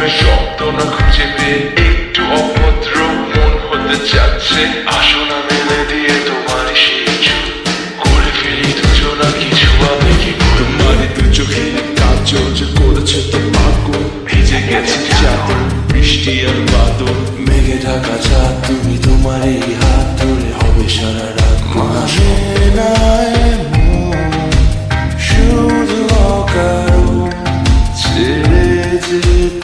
প্রেমের শব্দ না খুঁজে পেয়ে একটু অভদ্র মন হতে যাচ্ছে। আসো না মেলে দিয়ে তোমার সেই চুল করে ফেলি দুজনা কিছু আবেগে। তোমার দু চোখে কাজল যে করেছে তো পাগল, ভিজে গেছে চাদর বৃষ্টি আর বাদল। মেঘে ঢাকা চাঁদ তুমি তোমার এই হাত ধরে হবে সারা রাত। মানে না শুধু অকাল